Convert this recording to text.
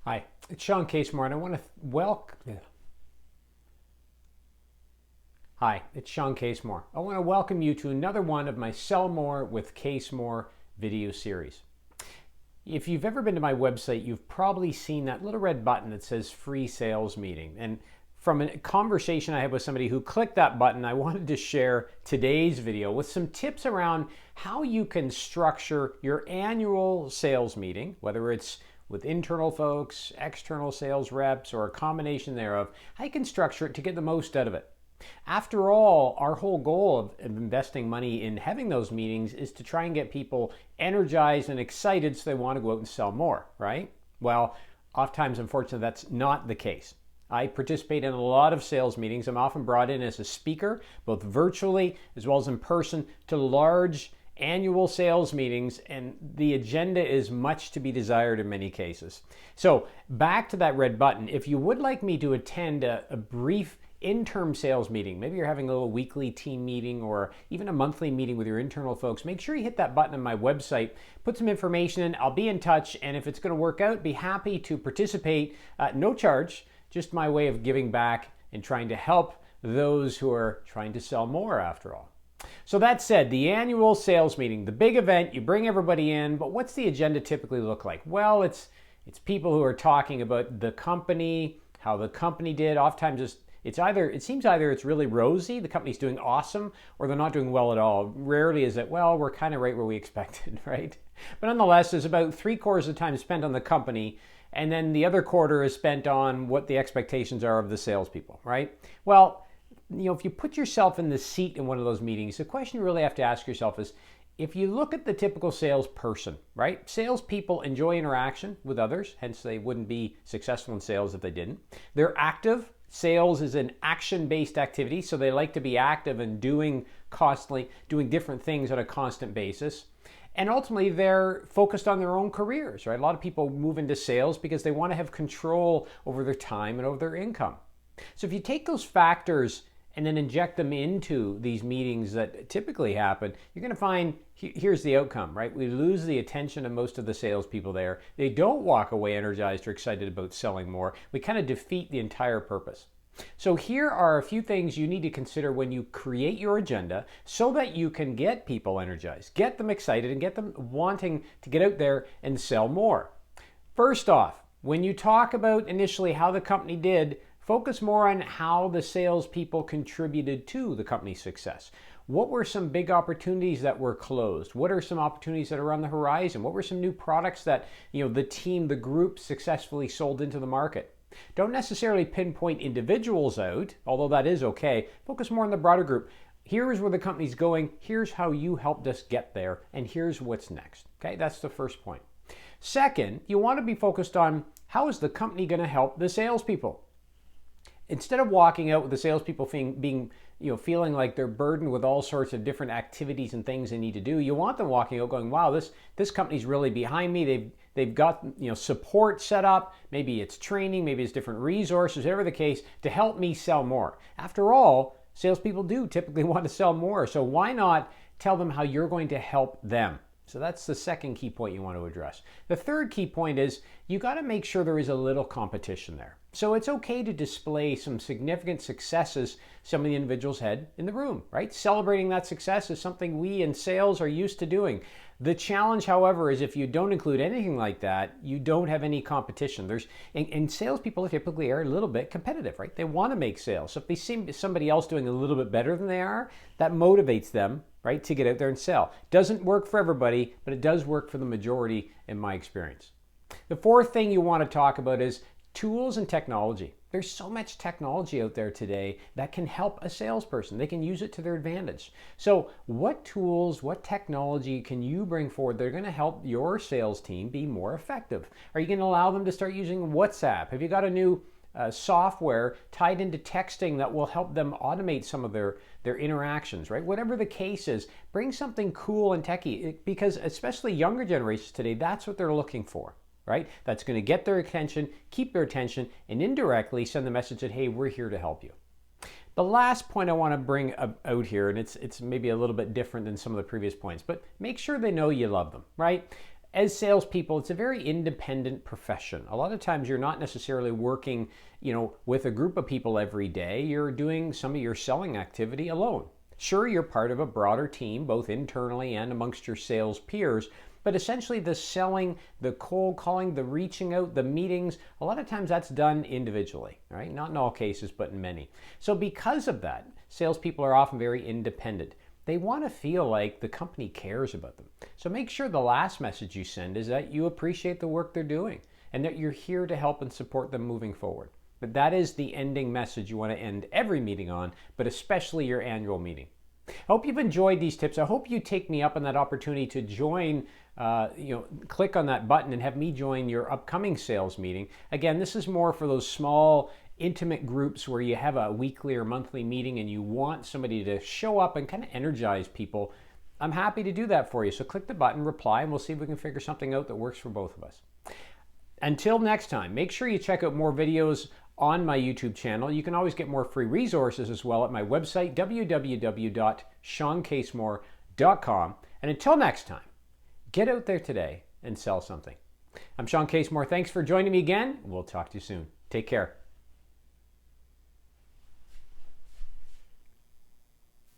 Hi, it's Shawn Casemore, and I want to Hi, it's Shawn Casemore. I want to welcome you to another one of my Sell More with Casemore video series. If you've ever been to my website, you've probably seen that little red button that says Free Sales Meeting. And from a conversation I had with somebody who clicked that button, I wanted to share today's video with some tips around how you can structure your annual sales meeting, whether it's with internal folks, external sales reps, or a combination thereof, how you can structure it to get the most out of it. After all, our whole goal of investing money in having those meetings is to try and get people energized and excited so they want to go out and sell more, right? Well, oftentimes, unfortunately, that's not the case. I participate in a lot of sales meetings. I'm often brought in as a speaker, both virtually as well as in person, to large annual sales meetings, and the agenda is much to be desired in many cases. So back to that red button, if you would like me to attend a brief interim sales meeting, maybe you're having a little weekly team meeting or even a monthly meeting with your internal folks, make sure you hit that button on my website, put some information in, I'll be in touch, and if it's going to work out, be happy to participate, no charge, just my way of giving back and trying to help those who are trying to sell more after all. So that said, the annual sales meeting, the big event, you bring everybody in, but what's the agenda typically look like? Well, it's people who are talking about the company, how the company did. Oftentimes it seems either it's really rosy, the company's doing awesome, or they're not doing well at all. Rarely is it, well, we're kind of right where we expected, right? But nonetheless, there's about 3/4 of the time spent on the company, and then the other quarter is spent on what the expectations are of the salespeople, right? Well, if you put yourself in the seat in one of those meetings, the question you really have to ask yourself is, if you look at the typical salesperson, right? Salespeople enjoy interaction with others, hence they wouldn't be successful in sales if they didn't. They're active. Sales is an action-based activity, so they like to be active and doing different things on a constant basis. And ultimately, they're focused on their own careers, right? A lot of people move into sales because they want to have control over their time and over their income. So if you take those factors and then inject them into these meetings that typically happen, you're going to find here's the outcome, right? We lose the attention of most of the salespeople there. They don't walk away energized or excited about selling more. We kind of defeat the entire purpose. So here are a few things you need to consider when you create your agenda so that you can get people energized, get them excited, and get them wanting to get out there and sell more. First off, when you talk about initially how the company did, focus more on how the salespeople contributed to the company's success. What were some big opportunities that were closed? What are some opportunities that are on the horizon? What were some new products that the team, the group successfully sold into the market? Don't necessarily pinpoint individuals out, although that is okay. Focus more on the broader group. Here's where the company's going. Here's how you helped us get there. And here's what's next. Okay, that's the first point. Second, you want to be focused on how is the company going to help the salespeople? Instead of walking out with the salespeople feeling like they're burdened with all sorts of different activities and things they need to do, you want them walking out going, wow, this company's really behind me. They've got support set up. Maybe it's training, maybe it's different resources, whatever the case, to help me sell more. After all, salespeople do typically want to sell more, so why not tell them how you're going to help them? So that's the second key point you want to address. The third key point is you got to make sure there is a little competition there. So it's okay to display some significant successes some of the individuals had in the room, right? Celebrating that success is something we in sales are used to doing. The challenge, however, is if you don't include anything like that, you don't have any competition. And salespeople typically are a little bit competitive, right? They want to make sales. So if they see somebody else doing a little bit better than they are, that motivates them, right, to get out there and sell. Doesn't work for everybody, but it does work for the majority in my experience. The fourth thing you want to talk about is tools and technology. There's so much technology out there today that can help a salesperson. They can use it to their advantage. So what tools, what technology can you bring forward that are going to help your sales team be more effective? Are you going to allow them to start using WhatsApp? Have you got a new software tied into texting that will help them automate some of their interactions, right? Whatever the case is, bring something cool and techy, because especially younger generations today, that's what they're looking for. Right? That's going to get their attention, keep their attention, and indirectly send the message that, hey, we're here to help you. The last point I want to bring out here, and it's maybe a little bit different than some of the previous points, but make sure they know you love them, right? As salespeople, it's a very independent profession. A lot of times you're not necessarily working, with a group of people every day. You're doing some of your selling activity alone. Sure, you're part of a broader team, both internally and amongst your sales peers, but essentially the selling, the cold calling, the reaching out, the meetings, a lot of times that's done individually, right? Not in all cases, but in many. So because of that, salespeople are often very independent. They want to feel like the company cares about them. So make sure the last message you send is that you appreciate the work they're doing and that you're here to help and support them moving forward. But that is the ending message you want to end every meeting on, but especially your annual meeting. I hope you've enjoyed these tips. I hope you take me up on that opportunity to join, click on that button and have me join your upcoming sales meeting. Again, this is more for those small, intimate groups where you have a weekly or monthly meeting and you want somebody to show up and kind of energize people. I'm happy to do that for you. So click the button, reply, and we'll see if we can figure something out that works for both of us. Until next time, make sure you check out more videos on my YouTube channel. You can always get more free resources as well at my website, www.ShawnCasemore.com. And until next time, get out there today and sell something. I'm Shawn Casemore. Thanks for joining me again. We'll talk to you soon. Take care.